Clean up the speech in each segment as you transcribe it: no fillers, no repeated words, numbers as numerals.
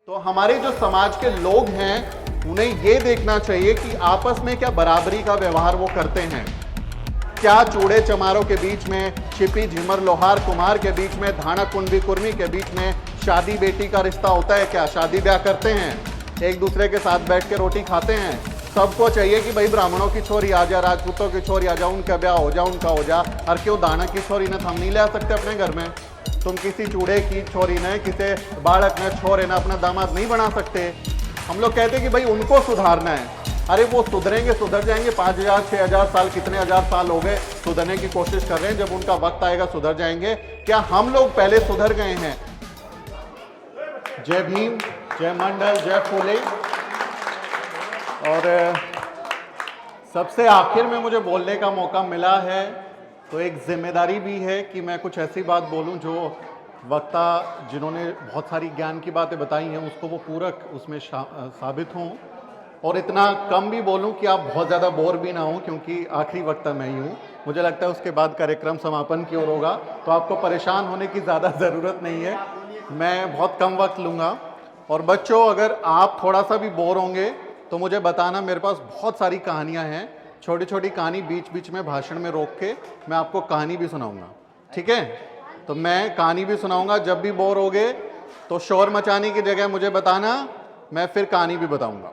तो हमारे जो समाज के लोग हैं उन्हें ये देखना चाहिए कि आपस में क्या बराबरी का व्यवहार वो करते हैं। क्या चूड़े चमारों के बीच में, छिपी झिमर लोहार कुम्हार के बीच में, धाना कुंडी कुर्मी के बीच में शादी बेटी का रिश्ता होता है क्या? शादी ब्याह करते हैं, एक दूसरे के साथ बैठ के रोटी खाते हैं। सबको चाहिए कि भाई ब्राह्मणों की छोरी आ जा, राजपूतों की छोरी आ जा, उनका ब्याह हो जा, उनका हो जा। और क्यों दाना की छोरी ने हम नहीं ले आ सकते अपने घर में? तुम किसी चूड़े की छोरी ने, किसी बालक ने, छोरे ने अपना दामाद नहीं बना सकते। हम लोग कहते हैं कि भाई उनको सुधारना है। अरे वो सुधरेंगे, सुधर जाएंगे। 5000 6000 साल, कितने हजार साल हो गए सुधरने की कोशिश कर रहे हैं। जब उनका वक्त आएगा सुधर जाएंगे। क्या हम लोग पहले सुधर गए हैं? जय भीम, जय मंडल, जय फूले। और सबसे आखिर में मुझे बोलने का मौका मिला है तो एक जिम्मेदारी भी है कि मैं कुछ ऐसी बात बोलूं जो वक्ता जिन्होंने बहुत सारी ज्ञान की बातें बताई हैं उसको वो पूरक उसमें साबित हों, और इतना कम भी बोलूं कि आप बहुत ज़्यादा बोर भी ना हो, क्योंकि आखिरी वक्ता मैं ही हूँ। मुझे लगता है उसके बाद कार्यक्रम समापन की ओर होगा, तो आपको परेशान होने की ज़्यादा ज़रूरत नहीं है। मैं बहुत कम वक्त लूँगा। और बच्चों, अगर आप थोड़ा सा भी बोर होंगे तो मुझे बताना, मेरे पास बहुत सारी कहानियाँ हैं। छोटी छोटी कहानी बीच बीच में भाषण में रोक के मैं आपको कहानी भी सुनाऊंगा, ठीक है? तो मैं कहानी भी सुनाऊंगा। जब भी बोर होगे तो शोर मचाने की जगह मुझे बताना, मैं फिर कहानी भी बताऊंगा।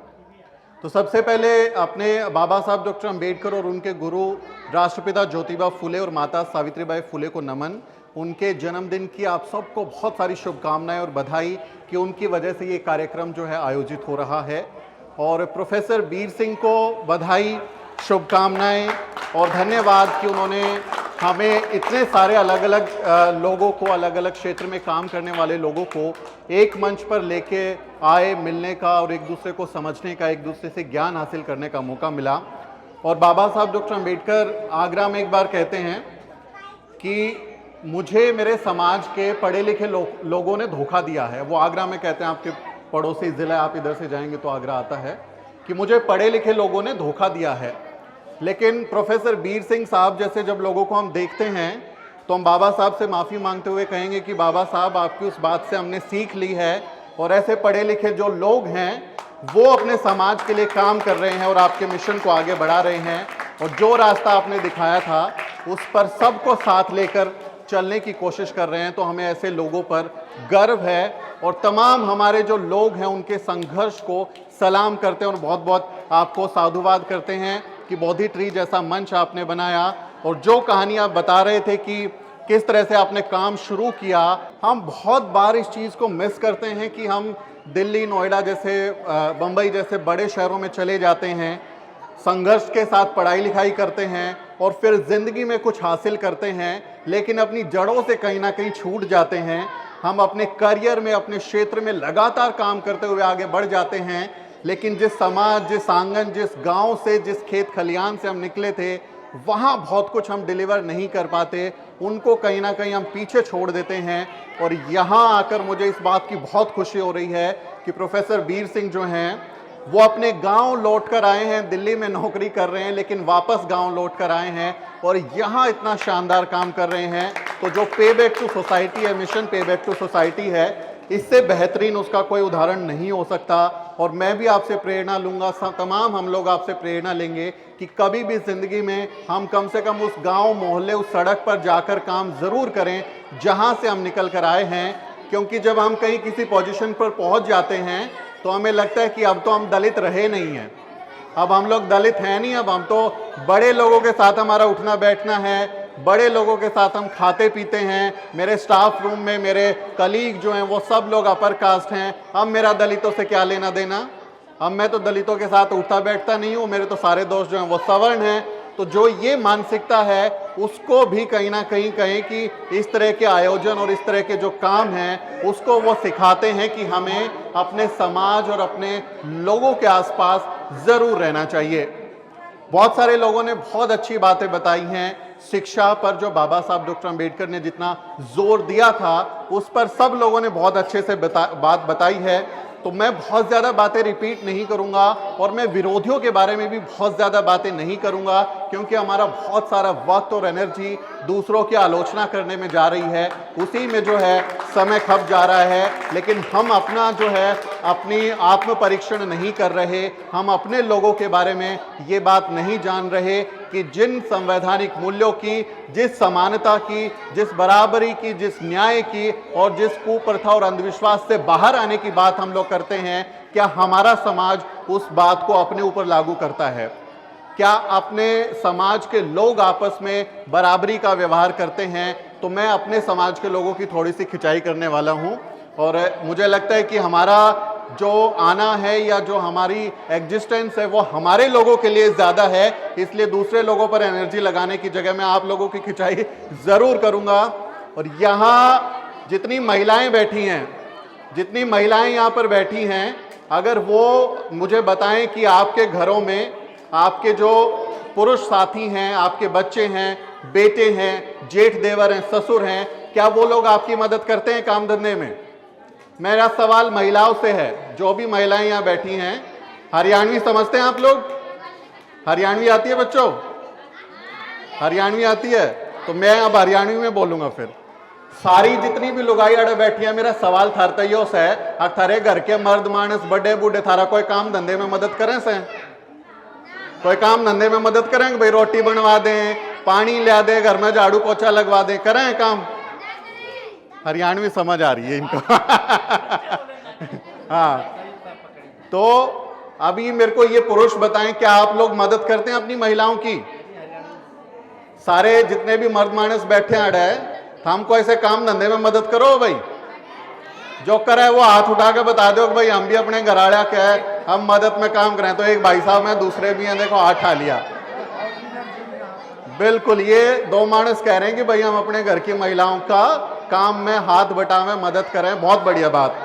तो सबसे पहले अपने बाबा साहब डॉक्टर अंबेडकर और उनके गुरु राष्ट्रपिता ज्योतिबा फुले और माता सावित्रीबाई फुले को नमन। उनके जन्मदिन की आप सबको बहुत सारी शुभकामनाएं और बधाई कि उनकी वजह से ये कार्यक्रम जो है आयोजित हो रहा है। और प्रोफेसर बीर सिंह को बधाई, शुभकामनाएं और धन्यवाद कि उन्होंने हमें इतने सारे अलग अलग लोगों को, अलग अलग क्षेत्र में काम करने वाले लोगों को एक मंच पर लेके आए, मिलने का और एक दूसरे को समझने का, एक दूसरे से ज्ञान हासिल करने का मौका मिला। और बाबा साहब डॉक्टर अंबेडकर आगरा में एक बार कहते हैं कि मुझे मेरे समाज के पढ़े लिखे लोगों ने धोखा दिया है। वो आगरा में कहते हैं, आपके पड़ोसी ज़िला, आप इधर से जाएंगे तो आगरा आता है, कि मुझे पढ़े लिखे लोगों ने धोखा दिया है। लेकिन प्रोफेसर बीर सिंह साहब जैसे जब लोगों को हम देखते हैं तो हम बाबा साहब से माफ़ी मांगते हुए कहेंगे कि बाबा साहब, आपकी उस बात से हमने सीख ली है, और ऐसे पढ़े लिखे जो लोग हैं वो अपने समाज के लिए काम कर रहे हैं और आपके मिशन को आगे बढ़ा रहे हैं। और जो रास्ता आपने दिखाया था उस पर सबको साथ लेकर चलने की कोशिश कर रहे हैं। तो हमें ऐसे लोगों पर गर्व है और तमाम हमारे जो लोग हैं उनके संघर्ष को सलाम करते हैं और बहुत बहुत आपको साधुवाद करते हैं कि बोधि ट्री जैसा मंच आपने बनाया। और जो कहानी आप बता रहे थे कि किस तरह से आपने काम शुरू किया, हम बहुत बार इस चीज़ को मिस करते हैं कि हम दिल्ली, नोएडा जैसे, बम्बई जैसे बड़े शहरों में चले जाते हैं, संघर्ष के साथ पढ़ाई लिखाई करते हैं और फिर ज़िंदगी में कुछ हासिल करते हैं, लेकिन अपनी जड़ों से कहीं ना कहीं छूट जाते हैं। हम अपने करियर में, अपने क्षेत्र में लगातार काम करते हुए आगे बढ़ जाते हैं, लेकिन जिस समाज, जिस आंगन, जिस गांव से, जिस खेत खलियान से हम निकले थे, वहाँ बहुत कुछ हम डिलीवर नहीं कर पाते, उनको कहीं ना कहीं हम पीछे छोड़ देते हैं। और यहाँ आकर मुझे इस बात की बहुत खुशी हो रही है कि प्रोफेसर बीर सिंह जो हैं वो अपने गांव लौट कर आए हैं। दिल्ली में नौकरी कर रहे हैं लेकिन वापस गांव लौट कर आए हैं और यहाँ इतना शानदार काम कर रहे हैं। तो जो पे बैक टू सोसाइटी है, मिशन पे बैक टू सोसाइटी है, इससे बेहतरीन उसका कोई उदाहरण नहीं हो सकता। और मैं भी आपसे प्रेरणा लूँगा, तमाम हम लोग आपसे प्रेरणा लेंगे कि कभी भी ज़िंदगी में हम कम से कम उस गांव, मोहल्ले, उस सड़क पर जाकर काम ज़रूर करें जहां से हम निकल कर आए हैं। क्योंकि जब हम कहीं किसी पोजीशन पर पहुंच जाते हैं तो हमें लगता है कि अब तो हम दलित रहे नहीं हैं, अब हम लोग दलित हैं नहीं, अब हम तो बड़े लोगों के साथ हमारा उठना बैठना है, बड़े लोगों के साथ हम खाते पीते हैं। मेरे स्टाफ रूम में मेरे कलीग जो हैं वो सब लोग अपर कास्ट हैं। अब मेरा दलितों से क्या लेना देना? अब मैं तो दलितों के साथ उठता बैठता नहीं हूँ, मेरे तो सारे दोस्त जो हैं वो सवर्ण हैं। तो जो ये मानसिकता है उसको भी कहीं ना कहीं कहें कि इस तरह के आयोजन और इस तरह के जो काम हैं उसको वो सिखाते हैं कि हमें अपने समाज और अपने लोगों के आसपास ज़रूर रहना चाहिए। बहुत सारे लोगों ने बहुत अच्छी बातें बताई हैं। शिक्षा पर जो बाबा साहब डॉक्टर अंबेडकर ने जितना जोर दिया था उस पर सब लोगों ने बहुत अच्छे से बात बताई है। तो मैं बहुत ज़्यादा बातें रिपीट नहीं करूंगा और मैं विरोधियों के बारे में भी बहुत ज़्यादा बातें नहीं करूंगा, क्योंकि हमारा बहुत सारा वक्त और एनर्जी दूसरों की आलोचना करने में जा रही है, उसी में जो है समय खप जा रहा है। लेकिन हम अपना जो है अपनी आत्म परीक्षण नहीं कर रहे, हम अपने लोगों के बारे में ये बात नहीं जान रहे कि जिन संवैधानिक मूल्यों की, जिस समानता की, जिस बराबरी की, जिस न्याय की और जिस कुप्रथा और अंधविश्वास से बाहर आने की बात हम लोग करते हैं, क्या हमारा समाज उस बात को अपने ऊपर लागू करता है? क्या अपने समाज के लोग आपस में बराबरी का व्यवहार करते हैं? तो मैं अपने समाज के लोगों की थोड़ी सी खिंचाई करने वाला हूं और मुझे लगता है कि हमारा जो आना है या जो हमारी एग्जिस्टेंस है वो हमारे लोगों के लिए ज़्यादा है, इसलिए दूसरे लोगों पर एनर्जी लगाने की जगह मैं आप लोगों की खिंचाई ज़रूर करूंगा। और यहाँ जितनी महिलाएं बैठी हैं, जितनी महिलाएं यहाँ पर बैठी हैं, अगर वो मुझे बताएं कि आपके घरों में आपके जो पुरुष साथी हैं, आपके बच्चे हैं, बेटे हैं, जेठ देवर हैं, ससुर हैं, क्या वो लोग आपकी मदद करते हैं काम धंधे में? मेरा सवाल महिलाओं से है, जो भी महिलाएं यहाँ बैठी हैं। हरियाणवी समझते हैं आप लोग? हरियाणवी आती है बच्चों? हरियाणवी आती है? तो मैं अब हरियाणवी में बोलूंगा फिर। सारी जितनी भी लुगाई अड़े बैठी है, मेरा सवाल थारतइयो से है, थारे घर के मर्द मानस बड़े बूढ़े थारा कोई काम धंधे में मदद करें से? कोई काम धंधे में मदद करें? भाई रोटी बनवा दें, पानी ले दे, घर में झाड़ू पोछा लगवा दें, करें काम? हरियाणवी समझ आ रही है इनको। हाँ, तो अभी मेरे को ये पुरुष बताएं, क्या आप लोग मदद करते हैं अपनी महिलाओं की? सारे जितने भी मर्द मानस बैठे अड़े, हमको ऐसे काम धंधे में मदद करो भाई। जो करे वो हाथ उठा के बता दो कि भाई हम भी अपने घराड़ा क्या है, हम मदद में काम करें। तो एक भाई साहब हैं, दूसरे भी हैं, देखो हाथ उठा लिया। बिल्कुल, ये दो मानस कह रहे हैं कि भाई हम अपने घर की महिलाओं का काम में हाथ बटावें, मदद करें। बहुत बढ़िया बात,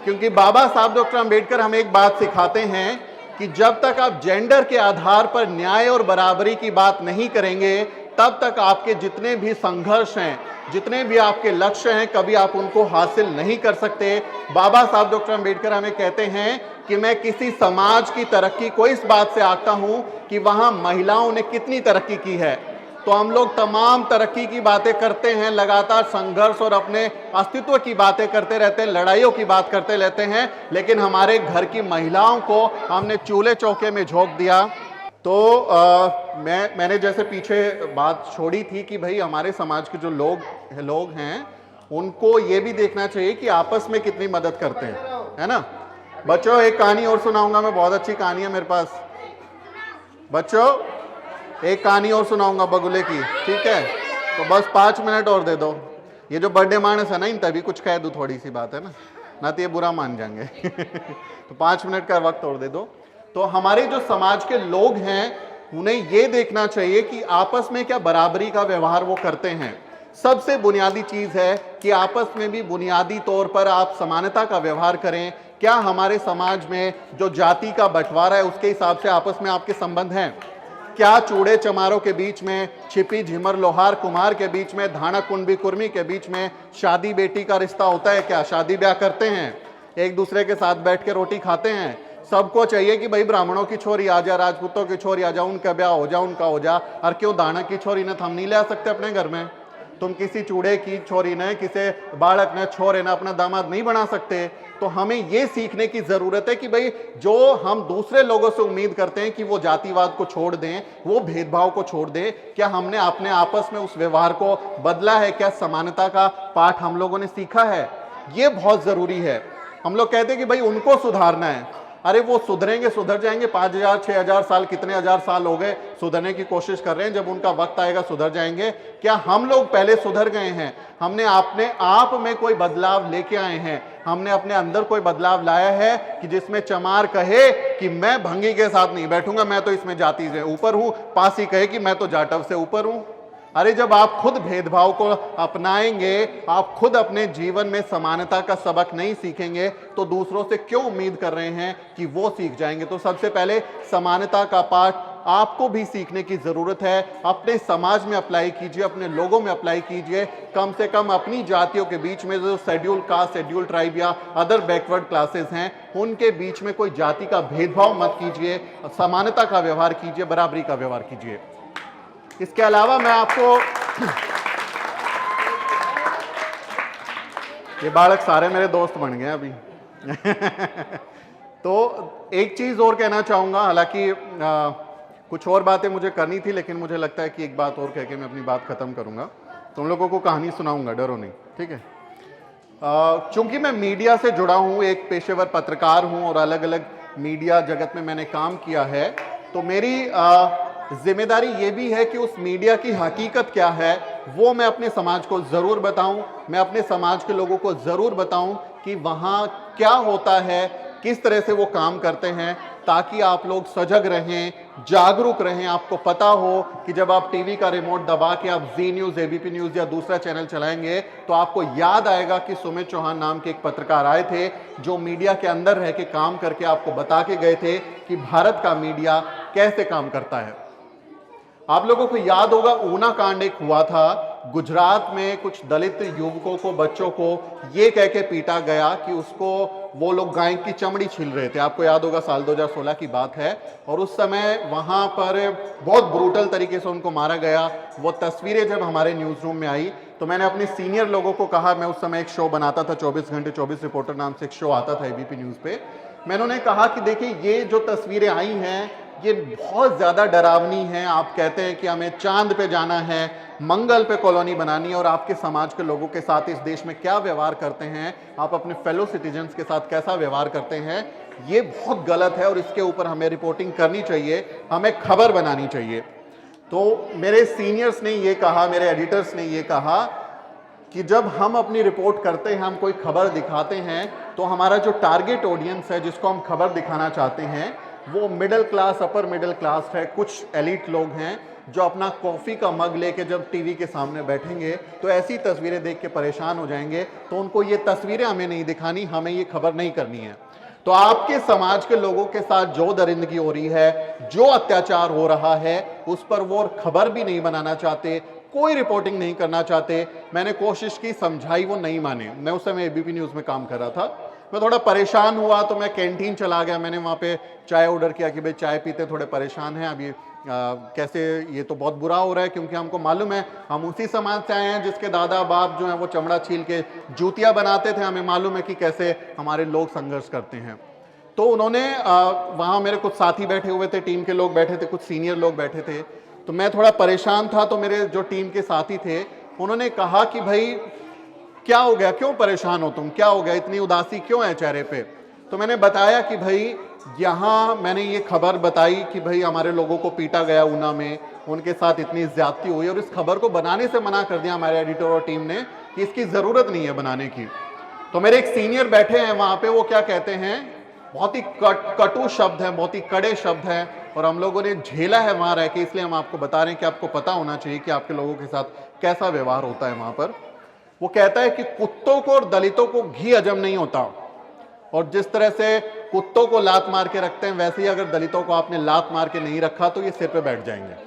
क्योंकि बाबा साहब डॉक्टर अंबेडकर हमें एक बात सिखाते हैं कि जब तक आप जेंडर के आधार पर न्याय और बराबरी की बात नहीं करेंगे, तब तक आपके जितने भी संघर्ष हैं, जितने भी आपके लक्ष्य हैं, कभी आप उनको हासिल नहीं कर सकते। बाबा साहब डॉक्टर अंबेडकर हमें कहते हैं कि मैं किसी समाज की तरक्की को इस बात से आंकता हूं कि वहां महिलाओं ने कितनी तरक्की की है। तो हम लोग तमाम तरक्की की बातें करते हैं, लगातार संघर्ष और अपने अस्तित्व की बातें करते रहते हैं, लड़ाइयों की बात करते रहते हैं, लेकिन हमारे घर की महिलाओं को हमने चूल्हे चौके में झोंक दिया। तो मैंने जैसे पीछे बात छोड़ी थी कि भाई हमारे समाज के जो लोग हैं, उनको ये भी देखना चाहिए कि आपस में कितनी मदद करते हैं, है ना बच्चों? एक कहानी और सुनाऊंगा मैं, बहुत अच्छी कहानी है मेरे पास। बच्चों, एक कहानी और सुनाऊंगा बगुले की, ठीक है? तो बस 5 मिनट और दे दो। ये जो बर्थडे मानस है ना, इन तभी कुछ कह दूं, थोड़ी सी बात है ना तो ये बुरा मान जाएंगे। तो 5 मिनट का वक्त और दे दो। तो हमारे जो समाज के लोग हैं, उन्हें ये देखना चाहिए कि आपस में क्या बराबरी का व्यवहार वो करते हैं। सबसे बुनियादी चीज है कि आपस में भी बुनियादी तौर पर आप समानता का व्यवहार करें। क्या हमारे समाज में जो जाति का बंटवारा है, उसके हिसाब से आपस में आपके संबंध हैं? क्या चूड़े चमारों के बीच में, छिपी झिमर लोहार कुम्हार के बीच में, धाना कुंभी कुर्मी के बीच में शादी बेटी का रिश्ता होता है? क्या शादी ब्याह करते हैं, एक दूसरे के साथ बैठ के रोटी खाते हैं? सबको चाहिए कि भाई ब्राह्मणों की छोरी आ जा, राजपूतों की छोरी आ जा, उनका ब्याह हो जा, उनका हो जा। और क्यों दाना की छोरी ने हम नहीं ले आ सकते अपने घर में? तुम किसी चूड़े की छोरी ने, किसी बालक ने, छोरे ने अपना दामाद नहीं बना सकते। तो हमें ये सीखने की जरूरत है कि भाई जो हम दूसरे लोगों से उम्मीद करते हैं कि वो जातिवाद को छोड़ दें, वो भेदभाव को छोड़ दें, क्या हमने अपने आपस में उस व्यवहार को बदला है? क्या समानता का पाठ हम लोगों ने सीखा है? ये बहुत जरूरी है। हम लोग कहते हैं कि भाई उनको सुधारना है। अरे वो सुधरेंगे, सुधर जाएंगे। 5000 6000 साल, कितने हजार साल हो गए, सुधरने की कोशिश कर रहे हैं। जब उनका वक्त आएगा सुधर जाएंगे। क्या हम लोग पहले सुधर गए हैं? हमने अपने आप में कोई बदलाव लेके आए हैं? हमने अपने अंदर कोई बदलाव लाया है कि जिसमें चमार कहे कि मैं भंगी के साथ नहीं बैठूंगा, मैं तो इसमें जाति से ऊपर हूं, पासी कहे कि मैं तो जाटव से ऊपर हूं? अरे जब आप खुद भेदभाव को अपनाएंगे, आप खुद अपने जीवन में समानता का सबक नहीं सीखेंगे, तो दूसरों से क्यों उम्मीद कर रहे हैं कि वो सीख जाएंगे? तो सबसे पहले समानता का पाठ आपको भी सीखने की जरूरत है। अपने समाज में अप्लाई कीजिए, अपने लोगों में अप्लाई कीजिए। कम से कम अपनी जातियों के बीच में जो शेड्यूल कास्ट, शेड्यूल ट्राइब या अदर बैकवर्ड क्लासेस हैं, उनके बीच में कोई जाति का भेदभाव मत कीजिए, समानता का व्यवहार कीजिए, बराबरी का व्यवहार कीजिए। इसके अलावा मैं आपको ये बालक सारे मेरे दोस्त बन गए अभी तो एक चीज और कहना चाहूंगा, हालांकि कुछ और बातें मुझे करनी थी, लेकिन मुझे लगता है कि एक बात और कह के मैं अपनी बात खत्म करूंगा। तुम लोगों को कहानी सुनाऊंगा, डरो नहीं, ठीक है। चूंकि मैं मीडिया से जुड़ा हूं, एक पेशेवर पत्रकार हूं और अलग अलग मीडिया जगत में मैंने काम किया है, तो मेरी जिम्मेदारी ये भी है कि उस मीडिया की हकीकत क्या है वो मैं अपने समाज को जरूर बताऊं, मैं अपने समाज के लोगों को जरूर बताऊं कि वहां क्या होता है, किस तरह से वो काम करते हैं, ताकि आप लोग सजग रहें, जागरूक रहें। आपको पता हो कि जब आप टीवी का रिमोट दबा के आप जी न्यूज़, एबीपी न्यूज़ या दूसरा चैनल चलाएंगे तो आपको याद आएगा कि सुमित चौहान नाम के एक पत्रकार आए थे जो मीडिया के अंदर रह के काम करके आपको बता के गए थे कि भारत का मीडिया कैसे काम करता है। आप लोगों को याद होगा ऊना कांड एक हुआ था, गुजरात में कुछ दलित युवकों को, बच्चों को ये कह के पीटा गया कि उसको वो लोग गाय की चमड़ी छील रहे थे। आपको याद होगा साल 2016 की बात है, और उस समय वहां पर बहुत ब्रूटल तरीके से उनको मारा गया। वो तस्वीरें जब हमारे न्यूज रूम में आई तो मैंने अपने सीनियर लोगों को कहा, मैं उस समय एक शो बनाता था 24 घंटे 24 रिपोर्टर नाम से एक शो आता था एबीपी न्यूज पे, मैंने उन्हें कहा कि देखिए ये जो तस्वीरें आई हैं ये बहुत ज्यादा डरावनी है। आप कहते हैं कि हमें चांद पे जाना है, मंगल पे कॉलोनी बनानी है, और आपके समाज के लोगों के साथ इस देश में क्या व्यवहार करते हैं, आप अपने फेलो सिटीजन्स के साथ कैसा व्यवहार करते हैं, ये बहुत गलत है और इसके ऊपर हमें रिपोर्टिंग करनी चाहिए, हमें खबर बनानी चाहिए। तो मेरे सीनियर्स ने ये कहा, मेरे एडिटर्स ने ये कहा कि जब हम अपनी रिपोर्ट करते हैं, हम कोई खबर दिखाते हैं, तो हमारा जो टारगेट ऑडियंस है जिसको हम खबर दिखाना चाहते हैं वो middle class, upper middle class है, कुछ एलिट लोग हैं जो अपना कॉफ़ी का मग लेके जब टीवी के सामने बैठेंगे तो ऐसी तस्वीरें देख के परेशान हो जाएंगे, तो उनको ये तस्वीरें हमें नहीं दिखानी, हमें ये खबर नहीं करनी है। तो आपके समाज के लोगों के साथ जो दरिंदगी हो रही है, जो अत्याचार हो रहा है, उस पर वो खबर भी नहीं बनाना चाहते, कोई रिपोर्टिंग नहीं करना चाहते। मैंने कोशिश की, समझाई, वो नहीं माने। मैं उस समय एबीपी न्यूज़ में काम कर रहा था, मैं थोड़ा परेशान हुआ तो मैं कैंटीन चला गया, मैंने वहाँ पे चाय ऑर्डर किया कि भाई चाय पीते, थोड़े परेशान हैं अभी, कैसे, ये तो बहुत बुरा हो रहा है, क्योंकि हमको मालूम है हम उसी समाज से आए हैं जिसके दादा बाप जो हैं वो चमड़ा छील के जूतियाँ बनाते थे, हमें मालूम है कि कैसे हमारे लोग संघर्ष करते हैं। तो उन्होंने वहाँ मेरे कुछ साथी बैठे हुए थे, टीम के लोग बैठे थे, कुछ सीनियर लोग बैठे थे, तो मैं थोड़ा परेशान था। तो मेरे जो टीम के साथी थे उन्होंने कहा कि भाई क्या हो गया, क्यों परेशान हो तुम, क्या हो गया, इतनी उदासी क्यों है चेहरे पे। तो मैंने बताया कि भाई यहाँ मैंने ये खबर बताई कि भाई हमारे लोगों को पीटा गया ऊना में, उनके साथ इतनी ज्यादती हुई, और इस खबर को बनाने से मना कर दिया हमारे एडिटर और टीम ने कि इसकी जरूरत नहीं है बनाने की। तो मेरे एक सीनियर बैठे हैं वहां पे, वो क्या कहते हैं, बहुत ही कटु शब्द है, बहुत ही कड़े शब्द हैं, और हम लोगों ने झेला है वहां रह के, इसलिए हम आपको बता रहे हैं कि आपको पता होना चाहिए कि आपके लोगों के साथ कैसा व्यवहार होता है वहां पर। वो कहता है कि कुत्तों को और दलितों को घी हजम नहीं होता, और जिस तरह से कुत्तों को लात मार के रखते हैं वैसे ही अगर दलितों को आपने लात मार के नहीं रखा तो ये सिर पे बैठ जाएंगे।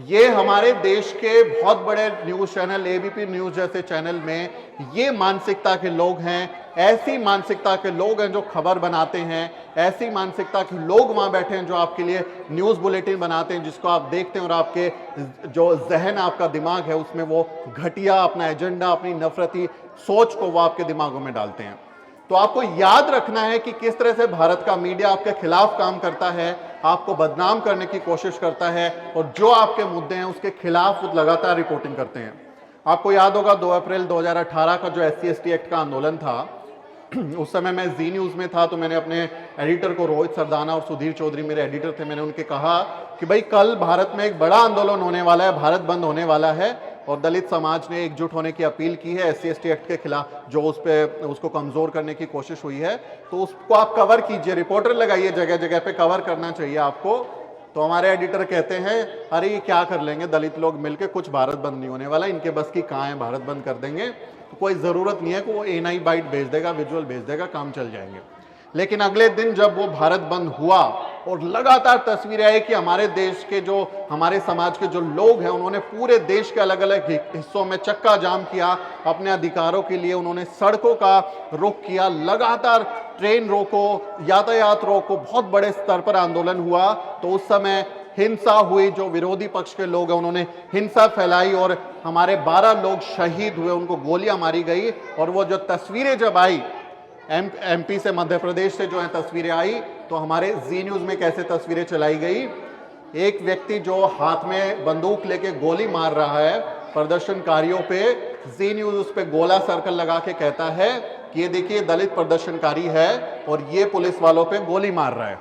ये हमारे देश के बहुत बड़े न्यूज चैनल, एबीपी न्यूज जैसे चैनल में ये मानसिकता के लोग हैं, ऐसी मानसिकता के लोग हैं जो खबर बनाते हैं, ऐसी मानसिकता के लोग वहां बैठे हैं जो आपके लिए न्यूज बुलेटिन बनाते हैं, जिसको आप देखते हैं और आपके जो जहन, आपका दिमाग है उसमें वो घटिया अपना एजेंडा, अपनी नफरती सोच को वो आपके दिमागों में डालते हैं। तो आपको याद रखना है कि किस तरह से भारत का मीडिया आपके खिलाफ काम करता है, आपको बदनाम करने की कोशिश करता है, और जो आपके मुद्दे हैं उसके खिलाफ वो लगातार रिपोर्टिंग करते हैं। आपको याद होगा 2 अप्रैल 2018 का जो SC/ST एक्ट का आंदोलन था, उस समय मैं जी न्यूज़ में था, तो मैंने अपने एडिटर को, रोहित सरदाना और सुधीर चौधरी मेरे एडिटर थे, मैंने उनके कहा कि भाई कल भारत में एक बड़ा आंदोलन होने वाला है, भारत बंद होने वाला है, और दलित समाज ने एकजुट होने की अपील की है SC/ST एक्ट के खिलाफ, जो उस पे उसको कमजोर करने की कोशिश हुई है, तो उसको आप कवर कीजिए, रिपोर्टर लगाइए, जगह जगह पे कवर करना चाहिए आपको। तो हमारे एडिटर कहते हैं अरे ये क्या कर लेंगे दलित लोग मिलके, कुछ भारत बंद नहीं होने वाला, इनके बस की कहाँ है, भारत बंद कर देंगे, तो कोई ज़रूरत नहीं है कि वो NI बाइट भेज देगा, विजुअल भेज देगा, काम चल जाएंगे। लेकिन अगले दिन जब वो भारत बंद हुआ और लगातार तस्वीरें आई कि हमारे देश के जो हमारे समाज के जो लोग हैं उन्होंने पूरे देश के अलग अलग हिस्सों में चक्का जाम किया अपने अधिकारों के लिए, उन्होंने सड़कों का रुख किया, लगातार ट्रेन रोको, यातायात रोको, बहुत बड़े स्तर पर आंदोलन हुआ। तो उस समय हिंसा हुई, जो विरोधी पक्ष के लोग हैं उन्होंने हिंसा फैलाई और हमारे 12 लोग शहीद हुए, उनको गोलियां मारी गई। और वो जो तस्वीरें जब आई एमपी से, मध्य प्रदेश से जो है तस्वीरें आई, तो हमारे जी न्यूज में कैसे तस्वीरें चलाई गई, एक व्यक्ति जो हाथ में बंदूक लेके गोली मार रहा है प्रदर्शनकारियों पे, जी न्यूज उस पे गोला सर्कल लगा के कहता है कि ये देखिए दलित प्रदर्शनकारी है और ये पुलिस वालों पे गोली मार रहा है।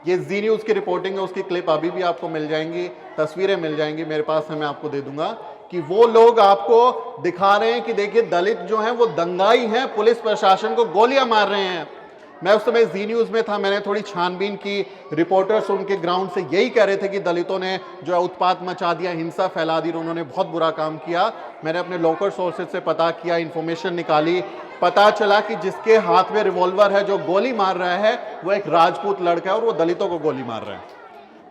ये जी न्यूज की रिपोर्टिंग है, उसकी क्लिप अभी भी आपको मिल जाएंगी, तस्वीरें मिल जाएंगी, मेरे पास है, मैं आपको दे दूंगा कि वो लोग आपको दिखा रहे हैं कि देखिए दलित जो हैं वो दंगाई हैं, पुलिस प्रशासन को गोलियां मार रहे हैं। मैं उस समय जी न्यूज में था, मैंने थोड़ी छानबीन की, रिपोर्टर्स उनके ग्राउंड से यही कह रहे थे कि दलितों ने जो है उत्पात मचा दिया, हिंसा फैला दी, उन्होंने बहुत बुरा काम किया। मैंने अपने लोकल सोर्सेज से पता किया, इंफॉर्मेशन निकाली, पता चला कि जिसके हाथ में रिवॉल्वर है, जो गोली मार रहा है, वो एक राजपूत लड़का है और वो दलितों को गोली मार रहा है।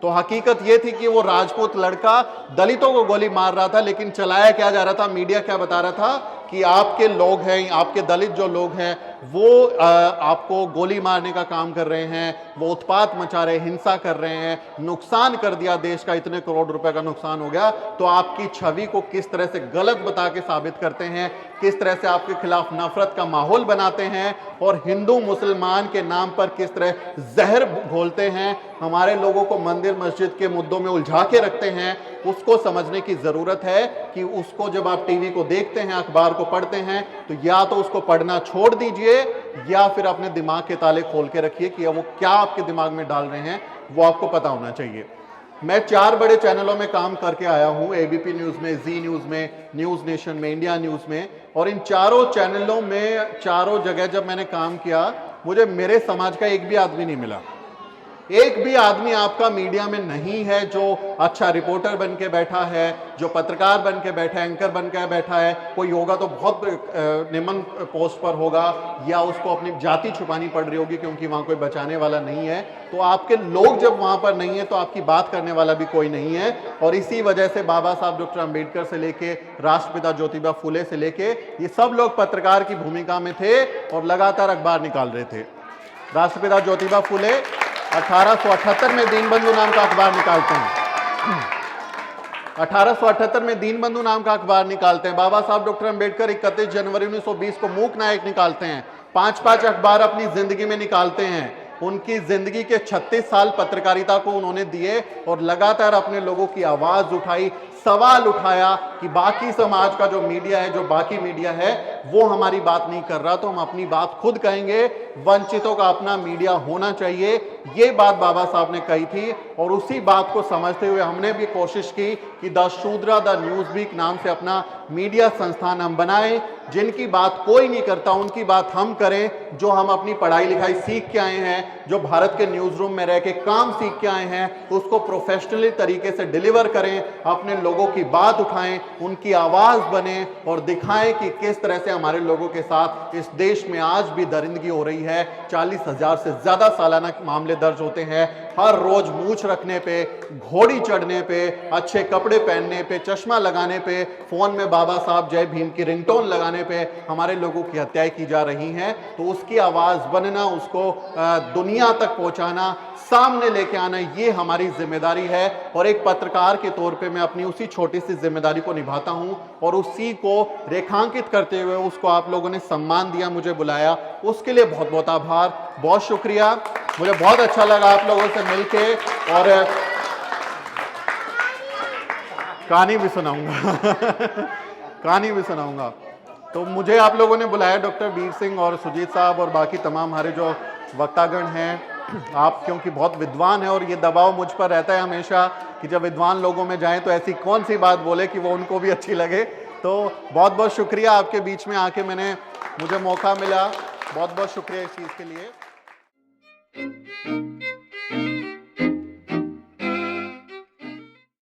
तो हकीकत ये थी कि वो राजपूत लड़का दलितों को गोली मार रहा था, लेकिन चलाया क्या जा रहा था, मीडिया क्या बता रहा था कि आपके लोग हैं, आपके दलित जो लोग हैं वो आपको गोली मारने का काम कर रहे हैं, वो उत्पात मचा रहे हैं, हिंसा कर रहे हैं, नुकसान कर दिया देश का, इतने करोड़ रुपए का नुकसान हो गया। तो आपकी छवि को किस तरह से गलत बता के साबित करते हैं, किस तरह से आपके खिलाफ नफरत का माहौल बनाते हैं और हिंदू मुसलमान के नाम पर किस तरह जहर घोलते हैं, हमारे लोगों को मंदिर मस्जिद के मुद्दों में उलझा के रखते हैं, उसको समझने की जरूरत है कि उसको जब आप टीवी को देखते हैं, अखबार को पढ़ते हैं, तो या तो उसको पढ़ना छोड़ दीजिए या फिर अपने दिमाग के ताले खोल के रखिए कि वो क्या आपके दिमाग में डाल रहे हैं, वो आपको पता होना चाहिए। मैं 4 बड़े चैनलों में काम करके आया हूं, एबीपी न्यूज में, जी न्यूज में, न्यूज नेशन में, इंडिया न्यूज में, और इन चारों चैनलों में चारों जगह जब मैंने काम किया, मुझे मेरे समाज का एक भी आदमी नहीं मिला। एक भी आदमी आपका मीडिया में नहीं है जो अच्छा रिपोर्टर बन के बैठा है, जो पत्रकार बन के बैठा है, एंकर बन के बैठा है। कोई होगा तो बहुत निम्न पोस्ट पर होगा या उसको अपनी जाति छुपानी पड़ रही होगी क्योंकि वहां कोई बचाने वाला नहीं है। तो आपके लोग जब वहां पर नहीं है तो आपकी बात करने वाला भी कोई नहीं है। और इसी वजह से बाबा साहब डॉक्टर अंबेडकर से लेके राष्ट्रपिता ज्योतिबा फुले से लेके ये सब लोग पत्रकार की भूमिका में थे और लगातार अखबार निकाल रहे थे। राष्ट्रपिता ज्योतिबा फुले 1878 में दीनबंधु नाम का अखबार निकालते हैं। 1878 में दीनबंधु नाम का अखबार निकालते हैं। बाबा साहब डॉक्टर अंबेडकर 31 जनवरी 1920 को मूक नायक निकालते हैं। 5-5 अखबार अपनी जिंदगी में निकालते हैं। उनकी जिंदगी के 36 साल पत्रकारिता को उन्होंने दिए और लगातार अपने लोगों की आवाज उठाई, सवाल उठाया कि बाकी समाज का जो मीडिया है, जो बाकी मीडिया है, वो हमारी बात नहीं कर रहा, तो हम अपनी बात खुद कहेंगे। वंचितों का अपना मीडिया होना चाहिए, ये बात बाबा साहब ने कही थी। और उसी बात को समझते हुए हमने भी कोशिश की कि द शूद्रा द न्यूज वीक नाम से अपना मीडिया संस्थान हम बनाएं। जिनकी बात कोई नहीं करता उनकी बात हम करें, जो हम अपनी पढ़ाई लिखाई सीख के आए हैं, जो भारत के न्यूज रूम में रह के काम सीख के आए हैं, उसको प्रोफेशनली तरीके से डिलीवर करें, अपने लोगों की बात उठाएं, उनकी आवाज बने और दिखाएं कि किस तरह से हमारे लोगों के साथ इस देश में आज भी दरिंदगी हो रही है। 40,000 से ज्यादा सालाना मामले दर्ज होते हैं। हर रोज मूछ रखने पे, घोड़ी चढ़ने पे, अच्छे कपड़े पहनने पे, चश्मा लगाने पे, फोन में बाबा साहब जय भीम की रिंगटोन लगाने पे हमारे लोगों की हत्याएं की जा रही हैं। तो उसकी आवाज बनना, उसको दुनिया तक पहुंचाना, सामने लेके आना, ये हमारी जिम्मेदारी है। और एक पत्रकार के तौर पे मैं अपनी उसी छोटी सी जिम्मेदारी को निभाता हूं और उसी को रेखांकित करते हुए उसको आप लोगों ने सम्मान दिया, मुझे बुलाया, उसके लिए बहुत बहुत आभार, बहुत शुक्रिया। मुझे बहुत अच्छा लगा आप लोगों से मिलके और कहानी भी सुनाऊंगा कहानी भी सुनाऊंगा। तो मुझे आप लोगों ने बुलाया, डॉक्टर वीर सिंह और सुजीत साहब और बाकी तमाम हमारे जो वक्तागण हैं, आप क्योंकि बहुत विद्वान हैं और ये दबाव मुझ पर रहता है हमेशा कि जब विद्वान लोगों में जाएं तो ऐसी कौन सी बात बोले कि वो उनको भी अच्छी लगे। तो बहुत बहुत शुक्रिया, आपके बीच में आके मुझे मौका मिला, बहुत बहुत शुक्रिया इस चीज़ के लिए।